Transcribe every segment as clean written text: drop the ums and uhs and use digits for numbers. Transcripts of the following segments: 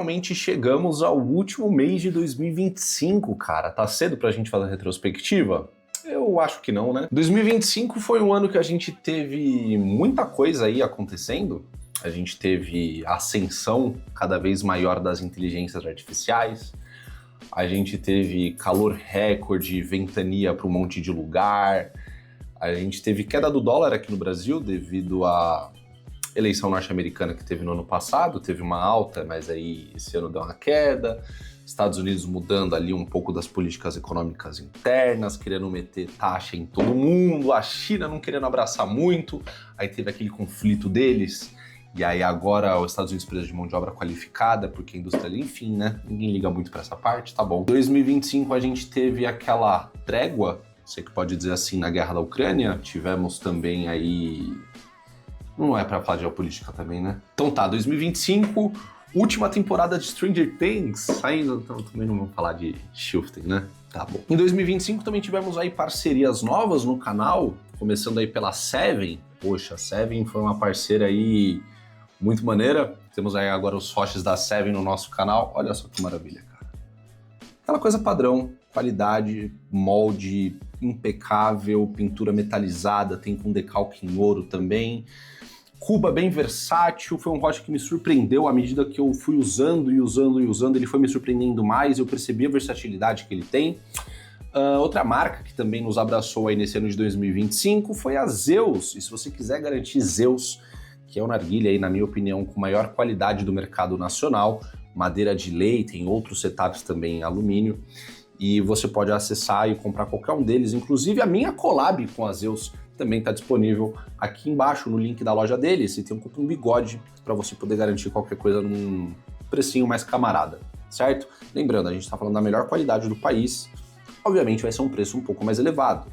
finalmente chegamos ao último mês de 2025, cara. Tá cedo pra gente fazer retrospectiva? Eu acho que não, né? 2025 foi um ano que a gente teve muita coisa aí acontecendo. A gente teve a ascensão cada vez maior das inteligências artificiais. A gente teve calor recorde, ventania para um monte de lugar. A gente teve queda do dólar aqui no Brasil devido à eleição norte-americana que teve no ano passado. Teve uma alta, mas aí esse ano deu uma queda. Estados Unidos mudando ali um pouco das políticas econômicas internas, querendo meter taxa em todo mundo, a China não querendo abraçar muito, aí teve aquele conflito deles, e aí agora os Estados Unidos precisa de mão de obra qualificada, porque a indústria, enfim, né, ninguém liga muito para essa parte, tá bom. Em 2025 a gente teve aquela trégua, você que pode dizer assim, na guerra da Ucrânia, tivemos também aí... Não é para falar de geopolítica também, né? Então tá, 2025... Última temporada de Stranger Things saindo, então também não vamos falar de Shifting, né? Tá bom. Em 2025 também tivemos aí parcerias novas no canal, começando aí pela Seven. Poxa, a Seven foi uma parceira aí muito maneira. Temos aí agora os hosts da Seven no nosso canal. Olha só que maravilha, cara. Aquela coisa padrão, qualidade, molde impecável, pintura metalizada, tem com decalque em ouro também. Cuba bem versátil, foi um rocha que me surpreendeu à medida que eu fui usando, ele foi me surpreendendo mais, eu percebi a versatilidade que ele tem. Outra marca que também nos abraçou aí nesse ano de 2025 foi a Zeus, e se você quiser garantir Zeus, que é o narguilé aí, na minha opinião, com maior qualidade do mercado nacional, madeira de lei, tem outros setups também em alumínio, e você pode acessar e comprar qualquer um deles, inclusive a minha collab com a Zeus, também está disponível aqui embaixo no link da loja deles e tem um cupom BIGODE para você poder garantir qualquer coisa num precinho mais camarada, certo? Lembrando, a gente está falando da melhor qualidade do país, obviamente vai ser um preço um pouco mais elevado,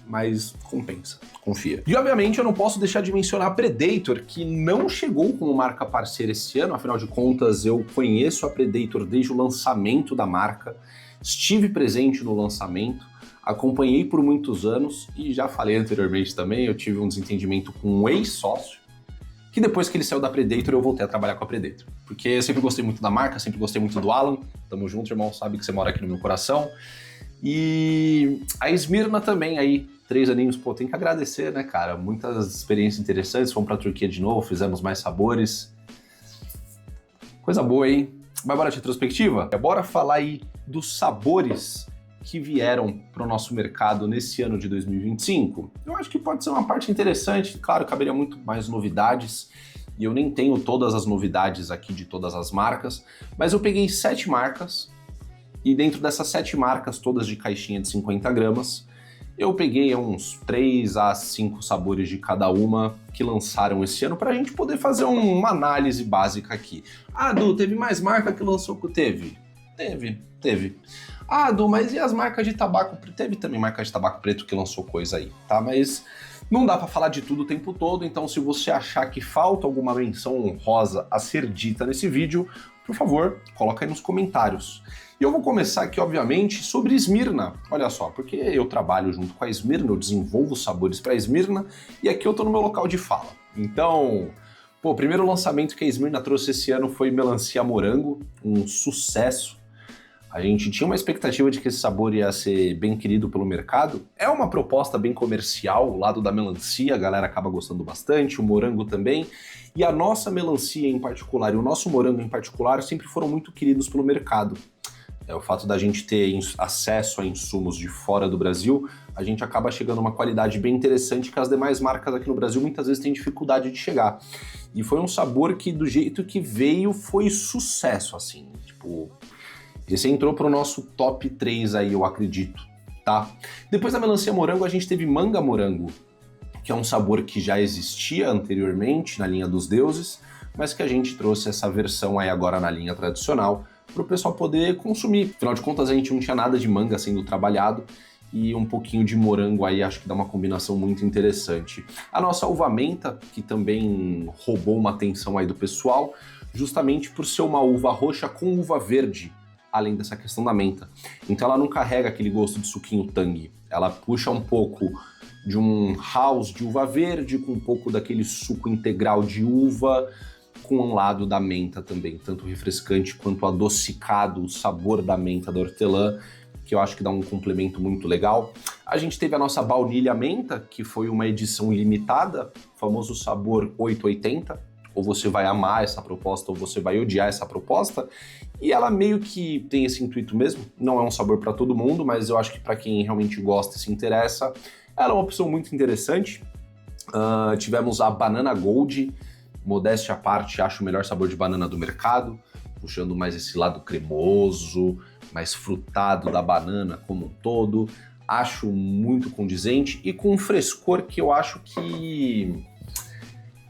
mas compensa, confia. E obviamente eu não posso deixar de mencionar a Predator, que não chegou como marca parceira esse ano, afinal de contas eu conheço a Predator desde o lançamento da marca, estive presente no lançamento, acompanhei por muitos anos e já falei anteriormente também, eu tive um desentendimento com um ex-sócio, que depois que ele saiu da Predator eu voltei a trabalhar com a Predator. Porque eu sempre gostei muito da marca, sempre gostei muito do Alan, tamo junto, irmão, sabe que você mora aqui no meu coração. E a Smyrna também aí, 3 aninhos, pô, tem que agradecer, né, cara? Muitas experiências interessantes, fomos pra Turquia de novo, fizemos mais sabores. Coisa boa, hein? Mas bora de retrospectiva? Bora falar aí dos sabores que vieram para o nosso mercado nesse ano de 2025, eu acho que pode ser uma parte interessante, claro, caberia muito mais novidades, e eu nem tenho todas as novidades aqui de todas as marcas, mas eu peguei 7 marcas, e dentro dessas 7 marcas, todas de caixinha de 50 gramas, eu peguei uns 3 a 5 sabores de cada uma que lançaram esse ano para a gente poder fazer uma análise básica aqui. Ah, Du, teve mais marca que lançou que teve? Teve. Ah, Du, mas e as marcas de tabaco preto? Teve também marca de tabaco preto que lançou coisa aí, tá? Mas não dá pra falar de tudo o tempo todo, então se você achar que falta alguma menção honrosa a ser dita nesse vídeo, por favor, coloca aí nos comentários. E eu vou começar aqui, obviamente, sobre Smyrna. Olha só, porque eu trabalho junto com a Smyrna, eu desenvolvo sabores para Smyrna, e aqui eu tô no meu local de fala. Então, pô, o primeiro lançamento que a Smyrna trouxe esse ano foi melancia morango, um sucesso. A gente tinha uma expectativa de que esse sabor ia ser bem querido pelo mercado. É uma proposta bem comercial, o lado da melancia, a galera acaba gostando bastante, o morango também. E a nossa melancia em particular e o nosso morango em particular sempre foram muito queridos pelo mercado. O fato da gente ter acesso a insumos de fora do Brasil, a gente acaba chegando a uma qualidade bem interessante que as demais marcas aqui no Brasil muitas vezes têm dificuldade de chegar. E foi um sabor que, do jeito que veio, foi sucesso, assim, tipo... Esse entrou pro nosso top 3 aí, eu acredito, tá? Depois da melancia morango, a gente teve manga morango, que é um sabor que já existia anteriormente na linha dos deuses, mas que a gente trouxe essa versão aí agora na linha tradicional, para o pessoal poder consumir. Afinal de contas, a gente não tinha nada de manga sendo trabalhado, e um pouquinho de morango aí acho que dá uma combinação muito interessante. A nossa uva menta, que também roubou uma atenção aí do pessoal, justamente por ser uma uva roxa com uva verde, além dessa questão da menta. Então ela não carrega aquele gosto de suquinho tangue. Ela puxa um pouco de um house de uva verde, com um pouco daquele suco integral de uva, com um lado da menta também, tanto refrescante quanto adocicado, o sabor da menta, da hortelã, que eu acho que dá um complemento muito legal. A gente teve a nossa baunilha menta, que foi uma edição limitada, famoso sabor 880, ou você vai amar essa proposta ou você vai odiar essa proposta, e ela meio que tem esse intuito mesmo, não é um sabor para todo mundo, mas eu acho que para quem realmente gosta e se interessa, ela é uma opção muito interessante. Tivemos a Banana Gold, modéstia à parte, acho o melhor sabor de banana do mercado, puxando mais esse lado cremoso, mais frutado da banana como um todo, acho muito condizente e com um frescor que eu acho que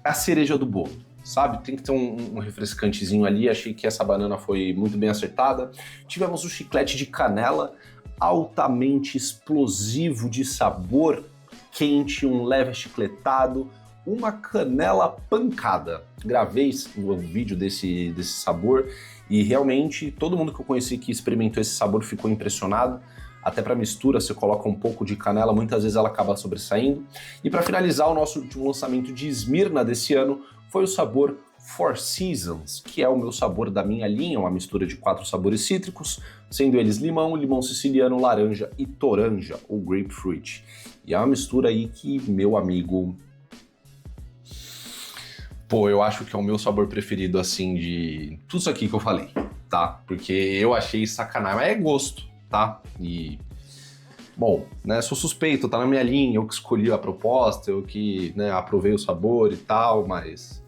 é a cereja do bolo, sabe? Tem que ter um refrescantezinho ali, achei que essa banana foi muito bem acertada. Tivemos o chiclete de canela, altamente explosivo de sabor, quente, um leve chicletado, uma canela pancada. Gravei um vídeo desse sabor e realmente todo mundo que eu conheci que experimentou esse sabor ficou impressionado. Até para mistura, você coloca um pouco de canela, muitas vezes ela acaba sobressaindo. E para finalizar, o nosso último lançamento de Esmirna desse ano foi o sabor Four Seasons, que é o meu sabor da minha linha, uma mistura de 4 sabores cítricos, sendo eles limão, limão siciliano, laranja e toranja, ou grapefruit. E é uma mistura aí que, meu amigo... Pô, eu acho que é o meu sabor preferido, assim, de tudo isso aqui que eu falei, tá? Porque eu achei sacanagem, mas é gosto, tá? E, bom, né, sou suspeito, tá na minha linha, eu que escolhi a proposta, eu que, né, aprovei o sabor e tal, mas...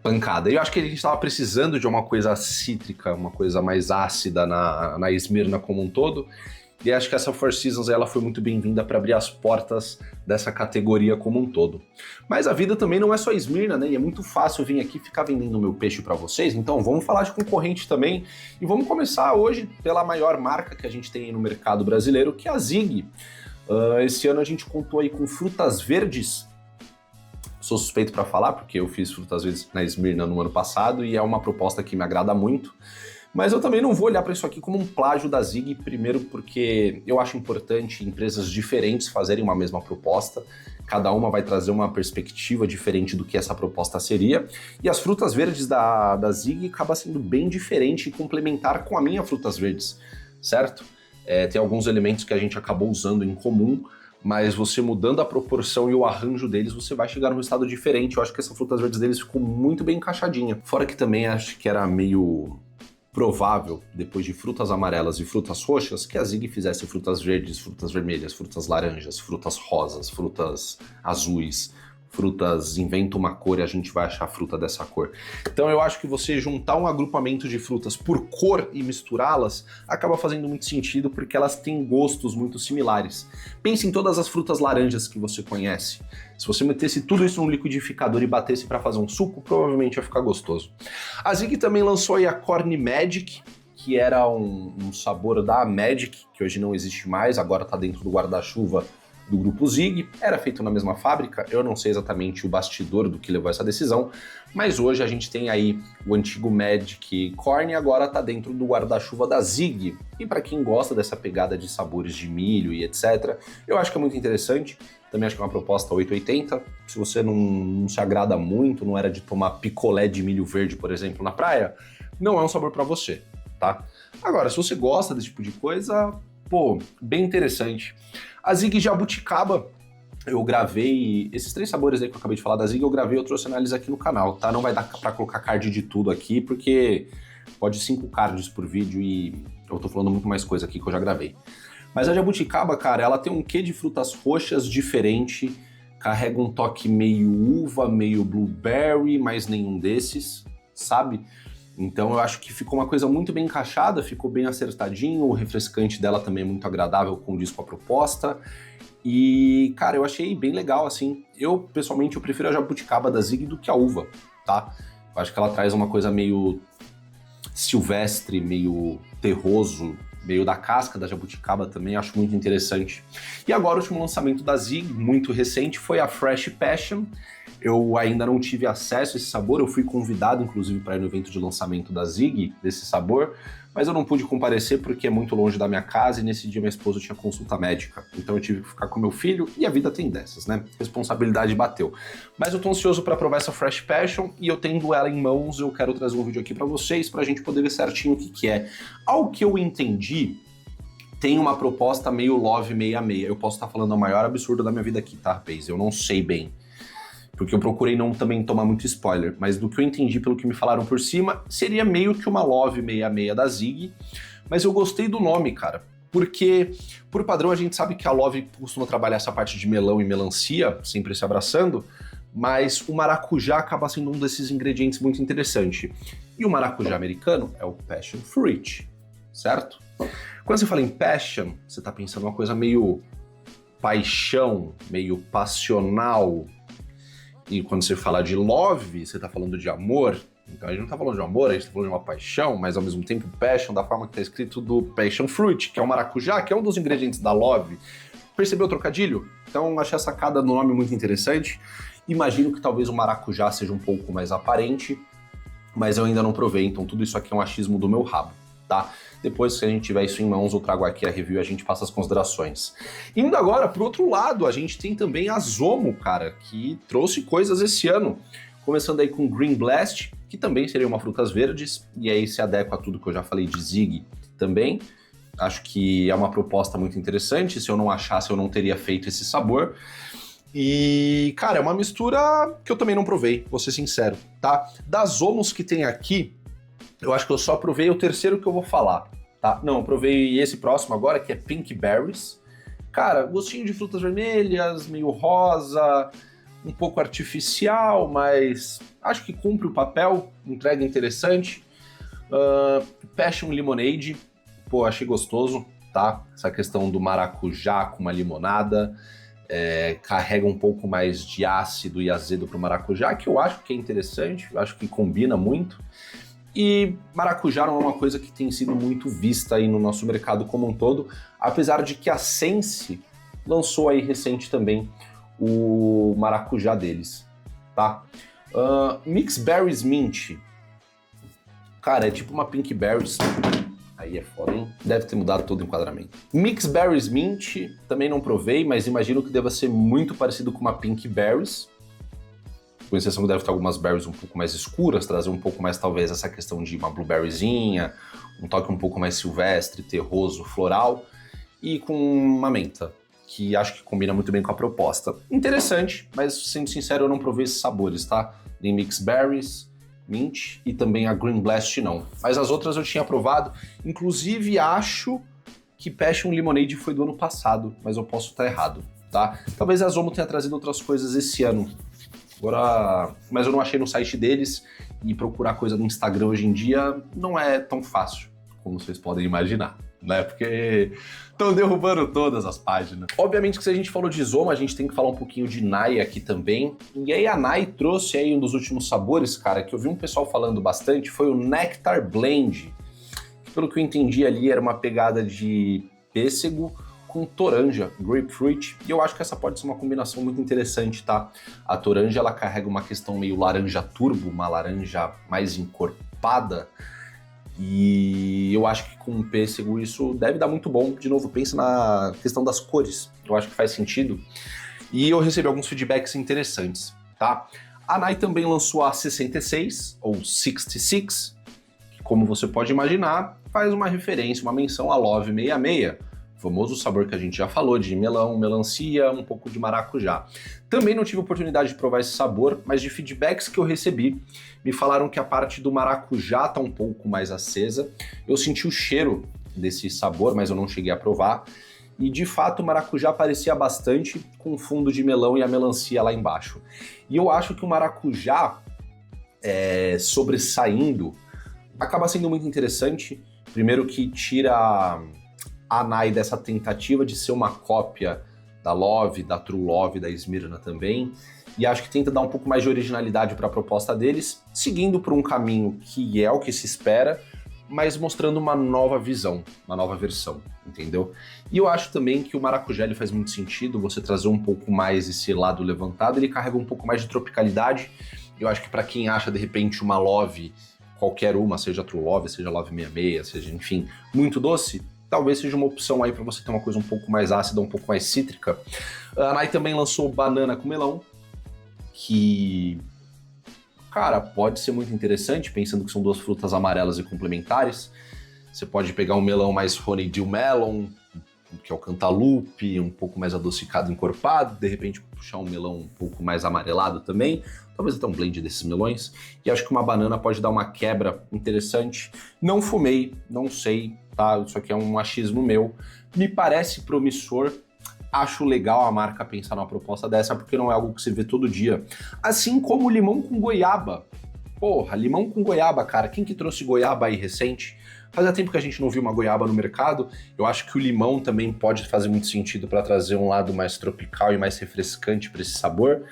pancada. Eu acho que a gente tava precisando de uma coisa cítrica, uma coisa mais ácida na Esmirna como um todo, e acho que essa Four Seasons ela foi muito bem-vinda para abrir as portas dessa categoria como um todo. Mas a vida também não é só Esmirna, né? E é muito fácil vir aqui ficar vendendo meu peixe para vocês, então vamos falar de concorrente também e vamos começar hoje pela maior marca que a gente tem no mercado brasileiro, que é a Zig. Esse ano a gente contou aí com frutas verdes. Sou suspeito para falar, porque eu fiz frutas verdes na Esmirna no ano passado e é uma proposta que me agrada muito. Mas eu também não vou olhar para isso aqui como um plágio da Zig, primeiro porque eu acho importante empresas diferentes fazerem uma mesma proposta, cada uma vai trazer uma perspectiva diferente do que essa proposta seria, e as frutas verdes da Zig acaba sendo bem diferente e complementar com a minha frutas verdes, certo? Tem alguns elementos que a gente acabou usando em comum, mas você mudando a proporção e o arranjo deles, você vai chegar num resultado diferente. Eu acho que essa frutas verdes deles ficou muito bem encaixadinha. Fora que também acho que era meio provável, depois de frutas amarelas e frutas roxas, que a Zig fizesse frutas verdes, frutas vermelhas, frutas laranjas, frutas rosas, frutas azuis, frutas, inventa uma cor e a gente vai achar a fruta dessa cor. Então eu acho que você juntar um agrupamento de frutas por cor e misturá-las acaba fazendo muito sentido porque elas têm gostos muito similares. Pense em todas as frutas laranjas que você conhece. Se você metesse tudo isso num liquidificador e batesse para fazer um suco, provavelmente ia ficar gostoso. A Zig também lançou aí a Corn Magic, que era um sabor da Magic, que hoje não existe mais, agora está dentro do guarda-chuva do grupo Zig, era feito na mesma fábrica, eu não sei exatamente o bastidor do que levou essa decisão, mas hoje a gente tem aí o antigo Magic Corn e agora tá dentro do guarda-chuva da Zig. E para quem gosta dessa pegada de sabores de milho e etc, eu acho que é muito interessante, também acho que é uma proposta 880, se você não se agrada muito, não era de tomar picolé de milho verde, por exemplo, na praia, não é um sabor para você, tá? Agora, se você gosta desse tipo de coisa, pô, bem interessante. A Zig Jabuticaba, eu gravei, esses 3 sabores aí que eu acabei de falar da Zig, eu gravei, eu trouxe análise aqui no canal, tá? Não vai dar pra colocar card de tudo aqui, porque pode 5 cards por vídeo e eu tô falando muito mais coisa aqui que eu já gravei. Mas a jabuticaba, cara, ela tem um quê de frutas roxas diferente, carrega um toque meio uva, meio blueberry, mas nenhum desses, sabe? Então eu acho que ficou uma coisa muito bem encaixada, ficou bem acertadinho, o refrescante dela também é muito agradável, condiz com a proposta. E, cara, eu achei bem legal, assim. Eu, pessoalmente, eu prefiro a jabuticaba da Zig do que a uva, tá? Eu acho que ela traz uma coisa meio silvestre, meio terroso, meio da casca da jabuticaba também, acho muito interessante. E agora o último lançamento da Zig, muito recente, foi a Fresh Passion. Eu ainda não tive acesso a esse sabor, eu fui convidado, inclusive, para ir no evento de lançamento da Zig, desse sabor, mas eu não pude comparecer porque é muito longe da minha casa e nesse dia minha esposa tinha consulta médica. Então eu tive que ficar com meu filho e a vida tem dessas, né? Responsabilidade bateu. Mas eu tô ansioso para provar essa Fresh Passion e eu tendo ela em mãos, eu quero trazer um vídeo aqui para vocês pra gente poder ver certinho o que é. Ao que eu entendi, tem uma proposta meio love meia-meia. Eu posso estar falando a maior absurdo da minha vida aqui, tá, rapaz? Eu não sei bem. Porque eu procurei não também tomar muito spoiler, mas do que eu entendi pelo que me falaram por cima, seria meio que uma Love 66 da Zig, mas eu gostei do nome, cara, porque por padrão a gente sabe que a Love costuma trabalhar essa parte de melão e melancia, sempre se abraçando, mas o maracujá acaba sendo um desses ingredientes muito interessante. E o maracujá americano é o Passion Fruit, certo? Quando você fala em passion, você tá pensando uma coisa meio paixão, meio passional. E quando você fala de love, você tá falando de amor. Então a gente não tá falando de amor, a gente tá falando de uma paixão, mas ao mesmo tempo passion, da forma que tá escrito do passion fruit, que é o maracujá, que é um dos ingredientes da love. Percebeu o trocadilho? Então achei a sacada no nome muito interessante. Imagino que talvez o maracujá seja um pouco mais aparente, mas eu ainda não provei, então tudo isso aqui é um achismo do meu rabo, tá? Depois, se a gente tiver isso em mãos, eu trago aqui a review e a gente passa as considerações. Indo agora pro outro lado, a gente tem também a Zomo, cara, que trouxe coisas esse ano. Começando aí com Green Blast, que também seria uma frutas verdes, e aí se adequa a tudo que eu já falei de Zig também. Acho que é uma proposta muito interessante, se eu não achasse eu não teria feito esse sabor. E, cara, é uma mistura que eu também não provei, vou ser sincero, tá? Das Zomos que tem aqui, eu acho que eu só provei o terceiro que eu vou falar, tá? Não, eu provei esse próximo agora, que é Pink Berries. Cara, gostinho de frutas vermelhas, meio rosa, um pouco artificial, mas acho que cumpre o papel, entrega interessante. Passion Lemonade, pô, achei gostoso, tá? Essa questão do maracujá com uma limonada, carrega um pouco mais de ácido e azedo pro maracujá, que eu acho que é interessante, eu acho que combina muito. E maracujá não é uma coisa que tem sido muito vista aí no nosso mercado como um todo, apesar de que a Sense lançou aí recente também o maracujá deles, tá? Mix Berries Mint. Cara, é tipo uma Pink Berries. Aí é foda, hein? Deve ter mudado todo o enquadramento. Mix Berries Mint, também não provei, mas imagino que deva ser muito parecido com uma Pink Berries. Com exceção que deve ter algumas berries um pouco mais escuras, trazer um pouco mais talvez essa questão de uma blueberryzinha, um toque um pouco mais silvestre, terroso, floral, e com uma menta, que acho que combina muito bem com a proposta. Interessante, mas sendo sincero eu não provei esses sabores, tá? Nem Mix Berries, Mint e também a Green Blast não. Mas as outras eu tinha provado, inclusive acho que Passion Lemonade foi do ano passado, mas eu posso estar errado, tá? Talvez a Zomo tenha trazido outras coisas esse ano. Agora, mas eu não achei no site deles e procurar coisa no Instagram hoje em dia não é tão fácil, como vocês podem imaginar, né? Porque estão derrubando todas as páginas. Obviamente que se a gente falou de Zomo, a gente tem que falar um pouquinho de Nai aqui também. E aí a Nai trouxe aí um dos últimos sabores, cara, que eu vi um pessoal falando bastante, foi o Nectar Blend. Que, pelo que eu entendi ali, era uma pegada de pêssego com toranja, grapefruit, e eu acho que essa pode ser uma combinação muito interessante, tá? A toranja, ela carrega uma questão meio laranja turbo, uma laranja mais encorpada, e eu acho que com o pêssego isso deve dar muito bom. De novo, pensa na questão das cores, eu acho que faz sentido, e eu recebi alguns feedbacks interessantes, tá? A Nai também lançou a 66, ou 66, que como você pode imaginar, faz uma referência, uma menção à Love 66, famoso sabor que a gente já falou, de melão, melancia, um pouco de maracujá. Também não tive oportunidade de provar esse sabor, mas de feedbacks que eu recebi, me falaram que a parte do maracujá tá um pouco mais acesa. Eu senti o cheiro desse sabor, mas eu não cheguei a provar. E de fato o maracujá parecia bastante com o fundo de melão e a melancia lá embaixo. E eu acho que o maracujá sobressaindo acaba sendo muito interessante. Primeiro que tira a Nai dessa tentativa de ser uma cópia da Love, da True Love, da Smyrna também, e acho que tenta dar um pouco mais de originalidade para a proposta deles, seguindo por um caminho que é o que se espera, mas mostrando uma nova visão, uma nova versão, entendeu? E eu acho também que o maracujá ele faz muito sentido, você trazer um pouco mais esse lado levantado, ele carrega um pouco mais de tropicalidade. Eu acho que para quem acha de repente uma Love qualquer uma, seja True Love, seja Love 66, seja, enfim, muito doce, talvez seja uma opção aí para você ter uma coisa um pouco mais ácida, um pouco mais cítrica. A Nai também lançou banana com melão, que, cara, pode ser muito interessante, pensando que são duas frutas amarelas e complementares. Você pode pegar um melão mais honeydew melon, que é o cantaloupe, um pouco mais adocicado, encorpado, de repente puxar um melão um pouco mais amarelado também, talvez até um blend desses melões, e acho que uma banana pode dar uma quebra interessante. Não fumei, não sei, tá? Isso aqui é um achismo meu, me parece promissor, acho legal a marca pensar numa proposta dessa, porque não é algo que se vê todo dia. Assim como limão com goiaba. Porra, limão com goiaba, cara, quem que trouxe goiaba aí recente? Fazia tempo que a gente não viu uma goiaba no mercado. Eu acho que o limão também pode fazer muito sentido para trazer um lado mais tropical e mais refrescante para esse sabor.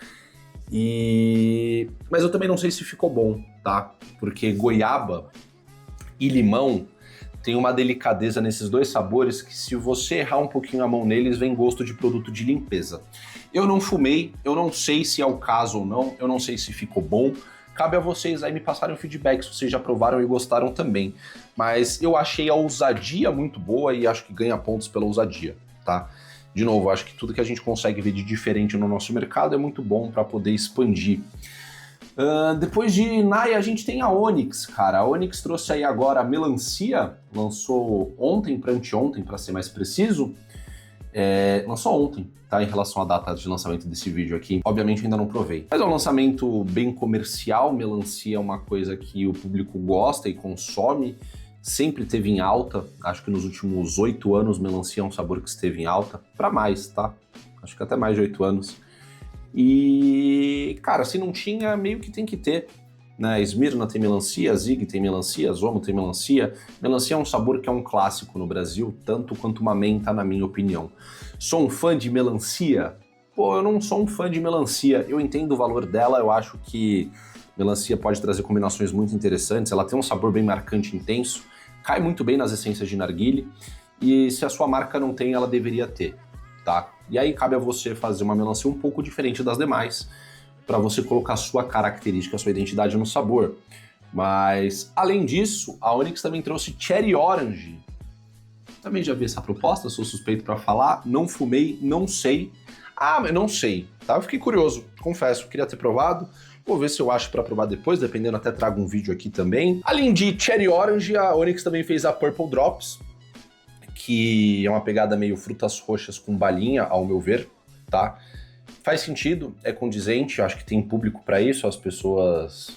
Mas eu também não sei se ficou bom, tá? Porque goiaba e limão tem uma delicadeza nesses dois sabores que, se você errar um pouquinho a mão neles, vem gosto de produto de limpeza. Eu não fumei, eu não sei se é o caso ou não, eu não sei se ficou bom. Cabe a vocês aí me passarem o feedback se vocês já provaram e gostaram também. Mas eu achei a ousadia muito boa e acho que ganha pontos pela ousadia, tá? De novo, acho que tudo que a gente consegue ver de diferente no nosso mercado é muito bom para poder expandir. Depois de Nai, a gente tem a Onyx, cara. A Onyx trouxe aí agora a melancia, lançou ontem para anteontem, para ser mais preciso. Lançou ontem, tá? Em relação à data de lançamento desse vídeo aqui. Obviamente ainda não provei. Mas é um lançamento bem comercial, melancia é uma coisa que o público gosta e consome. Sempre teve em alta, acho que nos últimos 8 anos melancia é um sabor que esteve em alta. Para mais, tá? Acho que até mais de 8 anos. E, cara, se não tinha, meio que tem que ter. Né? Smirna tem melancia, Zig tem melancia, Zomo tem melancia. Melancia é um sabor que é um clássico no Brasil, tanto quanto uma menta, na minha opinião. Sou um fã de melancia? Pô, eu não sou um fã de melancia. Eu entendo o valor dela, eu acho que melancia pode trazer combinações muito interessantes. Ela tem um sabor bem marcante, intenso, cai muito bem nas essências de narguilé, e se a sua marca não tem, ela deveria ter, tá? E aí cabe a você fazer uma melancia um pouco diferente das demais, para você colocar a sua característica, a sua identidade no sabor. Mas, além disso, a Onyx também trouxe Cherry Orange. Também já vi essa proposta, sou suspeito para falar, não fumei, não sei. Mas não sei, tá? Eu fiquei curioso, confesso, queria ter provado. Vou ver se eu acho para provar depois, dependendo, até trago um vídeo aqui também. Além de Cherry Orange, a Onyx também fez a Purple Drops, que é uma pegada meio frutas roxas com balinha, ao meu ver, tá? Faz sentido, é condizente, acho que tem público para isso, as pessoas...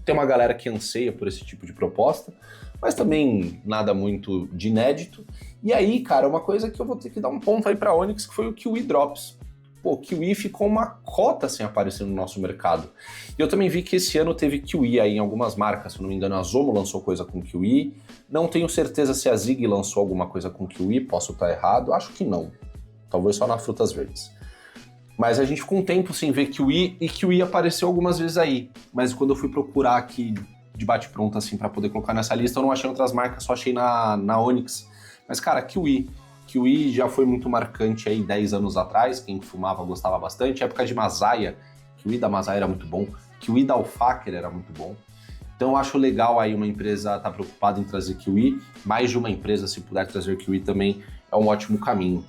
Tem uma galera que anseia por esse tipo de proposta, mas também nada muito de inédito. E aí, cara, uma coisa que eu vou ter que dar um ponto aí pra Onyx, que foi o Kiwi Drops. Pô, o Kiwi ficou uma cota sem aparecer no nosso mercado. E eu também vi que esse ano teve Kiwi aí em algumas marcas, se não me engano a Zomo lançou coisa com Kiwi. Não tenho certeza se a Zig lançou alguma coisa com Kiwi, posso estar errado, acho que não. Talvez só nas frutas verdes. Mas a gente ficou um tempo sem ver Kiwi, e Kiwi apareceu algumas vezes aí. Mas quando eu fui procurar aqui de bate-pronto, assim, para poder colocar nessa lista, eu não achei outras marcas, só achei na Onyx. Mas, cara, Kiwi já foi muito marcante aí 10 anos atrás, quem fumava gostava bastante. Época de Masaya, Kiwi da Masaya era muito bom. Kiwi da Alfaker era muito bom. Então eu acho legal aí uma empresa estar preocupada em trazer Kiwi. Mais de uma empresa, se puder trazer Kiwi também, é um ótimo caminho.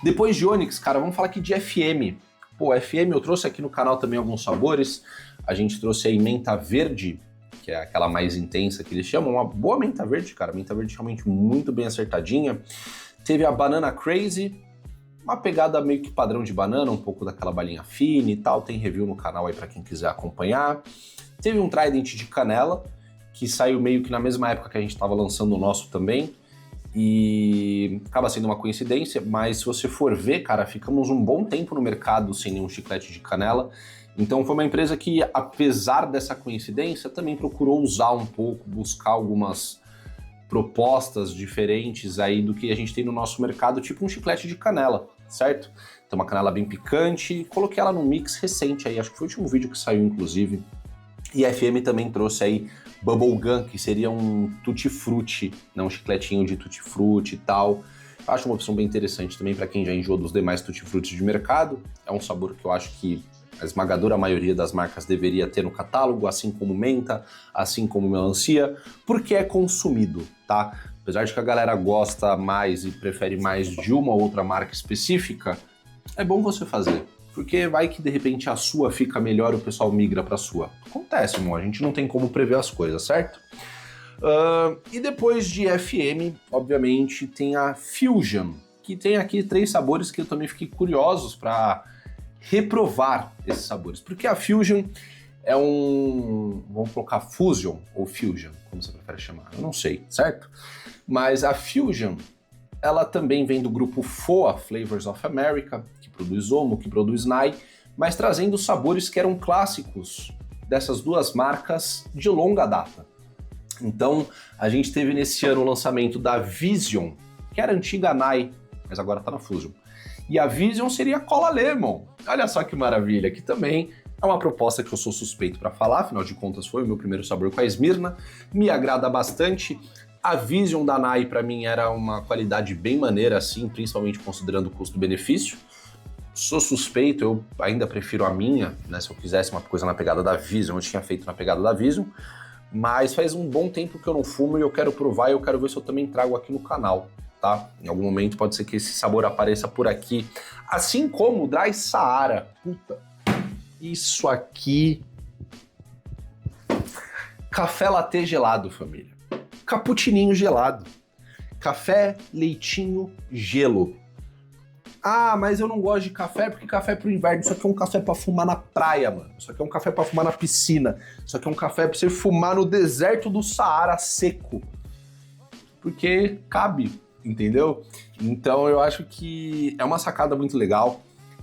Depois de Onyx, cara, vamos falar aqui de FM. Pô, FM eu trouxe aqui no canal também alguns sabores. A gente trouxe aí menta verde, que é aquela mais intensa que eles chamam. Uma boa menta verde, cara. Menta verde realmente muito bem acertadinha. Teve a Banana Crazy, uma pegada meio que padrão de banana, um pouco daquela balinha fina e tal. Tem review no canal aí pra quem quiser acompanhar. Teve um Trident de canela, que saiu meio que na mesma época que a gente tava lançando o nosso também. E acaba sendo uma coincidência, mas se você for ver, cara, ficamos um bom tempo no mercado sem nenhum chiclete de canela. Então foi uma empresa que, apesar dessa coincidência, também procurou usar um pouco, buscar algumas propostas diferentes aí do que a gente tem no nosso mercado, tipo um chiclete de canela, certo? Então uma canela bem picante, coloquei ela num mix recente aí, acho que foi o último vídeo que saiu, inclusive. E a FM também trouxe aí Bubblegum, que seria um tutti-frutti, né? Um chicletinho de tutti-frutti e tal. Eu acho uma opção bem interessante também para quem já enjoou dos demais tutti-frutti de mercado. É um sabor que eu acho que a esmagadora maioria das marcas deveria ter no catálogo, assim como menta, assim como melancia, porque é consumido, tá? Apesar de que a galera gosta mais e prefere mais de uma ou outra marca específica, é bom você fazer, porque vai que de repente a sua fica melhor e o pessoal migra para a sua. Acontece, irmão, a gente não tem como prever as coisas, certo? E depois de FM, obviamente, tem a Fusion, que tem aqui 3 sabores que eu também fiquei curiosos para reprovar esses sabores, porque a Fusion é vamos colocar Fusion ou Fusion, como você prefere chamar, eu não sei, certo? Mas a Fusion, ela também vem do grupo FOA, Flavors of America, que produz Omo, que produz Nai, mas trazendo sabores que eram clássicos dessas duas marcas de longa data. Então, a gente teve nesse ano o lançamento da Vision, que era a antiga Nai, mas agora tá na Fusion. E a Vision seria Cola Lemon. Olha só que maravilha, que também é uma proposta que eu sou suspeito para falar, afinal de contas foi o meu primeiro sabor com a Smirna, me agrada bastante. A Vision da Nai para mim era uma qualidade bem maneira assim, principalmente considerando o custo-benefício. Sou suspeito, eu ainda prefiro a minha, né? Se eu quisesse uma coisa na pegada da Vision, eu tinha feito na pegada da Vision. Mas faz um bom tempo que eu não fumo e eu quero provar e eu quero ver se eu também trago aqui no canal, tá? Em algum momento pode ser que esse sabor apareça por aqui. Assim como o Dry Saara. Puta, isso aqui... Café latte gelado, família. Cappuccininho gelado. Café, leitinho, gelo. Ah, mas eu não gosto de café porque café é pro inverno. Isso aqui é um café pra fumar na praia, mano. Isso aqui é um café pra fumar na piscina. Isso aqui é um café pra você fumar no deserto do Saara seco. Porque cabe, entendeu? Então eu acho que é uma sacada muito legal.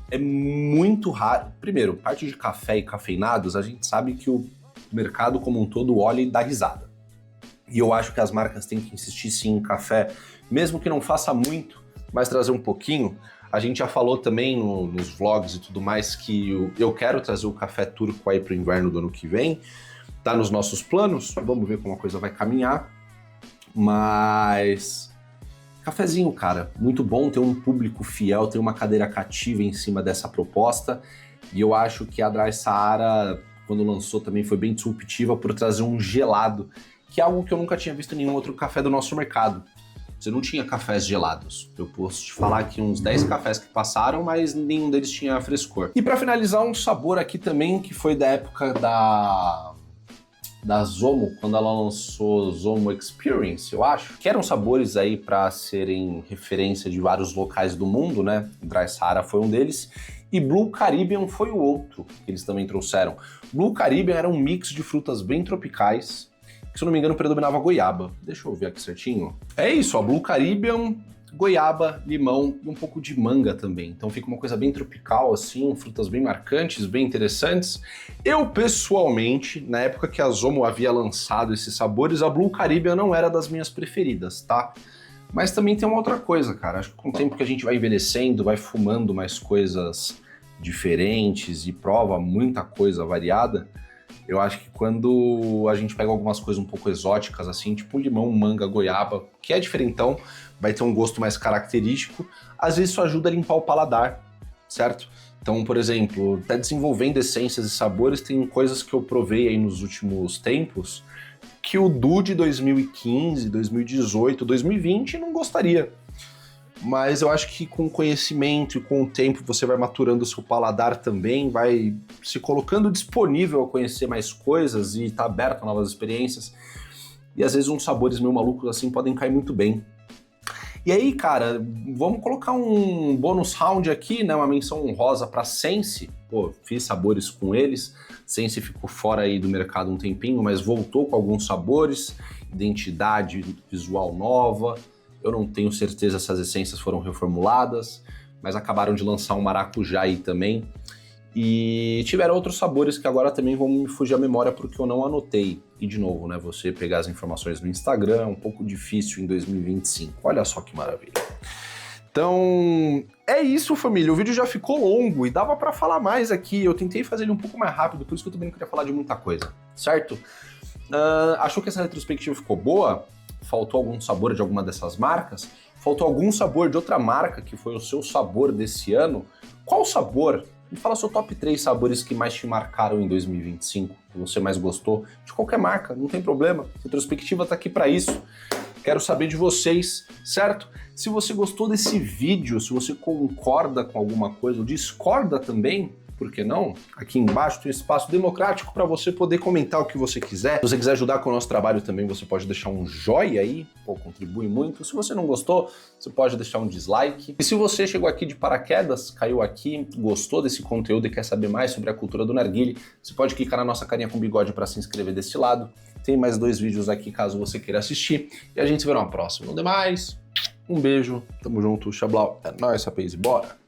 É muito raro. Primeiro, parte de café e cafeinados, a gente sabe que o mercado como um todo olha e dá risada. E eu acho que as marcas têm que insistir sim em café, mesmo que não faça muito, mas trazer um pouquinho. A gente já falou também nos vlogs e tudo mais que eu quero trazer o café turco aí pro inverno do ano que vem. Tá nos nossos planos, vamos ver como a coisa vai caminhar. Mas... cafezinho, cara, muito bom, tem um público fiel, tem uma cadeira cativa em cima dessa proposta. E eu acho que a Dry Saara, quando lançou, também foi bem disruptiva por trazer um gelado, que é algo que eu nunca tinha visto em nenhum outro café do nosso mercado. Você não tinha cafés gelados. Eu posso te falar que uns 10 cafés que passaram, mas nenhum deles tinha frescor. E para finalizar, um sabor aqui também, que foi da época da Zomo, quando ela lançou Zomo Experience, eu acho, que eram sabores aí para serem referência de vários locais do mundo, né? Dry Saara foi um deles. E Blue Caribbean foi o outro que eles também trouxeram. Blue Caribbean era um mix de frutas bem tropicais, que, se eu não me engano, predominava goiaba. Deixa eu ver aqui certinho. É isso, ó, Blue Caribbean, goiaba, limão e um pouco de manga também. Então fica uma coisa bem tropical, assim, frutas bem marcantes, bem interessantes. Eu, pessoalmente, na época que a Zomo havia lançado esses sabores, a Blue Caribbean não era das minhas preferidas, tá? Mas também tem uma outra coisa, cara. Acho que com o tempo que a gente vai envelhecendo, vai fumando mais coisas diferentes e prova muita coisa variada, eu acho que quando a gente pega algumas coisas um pouco exóticas, assim, tipo limão, manga, goiaba, que é diferentão, vai ter um gosto mais característico, às vezes isso ajuda a limpar o paladar, certo? Então, por exemplo, até desenvolvendo essências e sabores, tem coisas que eu provei aí nos últimos tempos que o Du de 2015, 2018, 2020 não gostaria. Mas eu acho que com o conhecimento e com o tempo você vai maturando o seu paladar também, vai se colocando disponível a conhecer mais coisas e estar aberto a novas experiências. E às vezes uns sabores meio malucos assim podem cair muito bem. E aí, cara, vamos colocar um bônus round aqui, né? Uma menção honrosa para Sense. Pô, fiz sabores com eles. Sense ficou fora aí do mercado um tempinho, mas voltou com alguns sabores, identidade visual nova. Eu não tenho certeza se as essências foram reformuladas, mas acabaram de lançar um maracujá aí também. E tiveram outros sabores que agora também vão me fugir à memória porque eu não anotei. E de novo, né, você pegar as informações no Instagram é um pouco difícil em 2025. Olha só que maravilha. Então, é isso, família. O vídeo já ficou longo e dava pra falar mais aqui. Eu tentei fazer ele um pouco mais rápido, por isso que eu também não queria falar de muita coisa, certo? Achou que essa retrospectiva ficou boa? Faltou algum sabor de alguma dessas marcas? Faltou algum sabor de outra marca que foi o seu sabor desse ano? Qual sabor Me fala seu top 3 sabores que mais te marcaram em 2025, que você mais gostou, de qualquer marca, não tem problema. Retrospectiva tá aqui para isso. Quero saber de vocês, certo? Se você gostou desse vídeo, se você concorda com alguma coisa ou discorda também, por que não? Aqui embaixo tem um espaço democrático para você poder comentar o que você quiser. Se você quiser ajudar com o nosso trabalho também, você pode deixar um joinha aí, pô, contribui muito. Se você não gostou, você pode deixar um dislike. E se você chegou aqui de paraquedas, caiu aqui, gostou desse conteúdo e quer saber mais sobre a cultura do narguilé, você pode clicar na nossa carinha com bigode para se inscrever desse lado. Tem mais 2 vídeos aqui caso você queira assistir. E a gente se vê na próxima. No demais, um beijo, tamo junto, xablau, é nóis, rapaz, bora!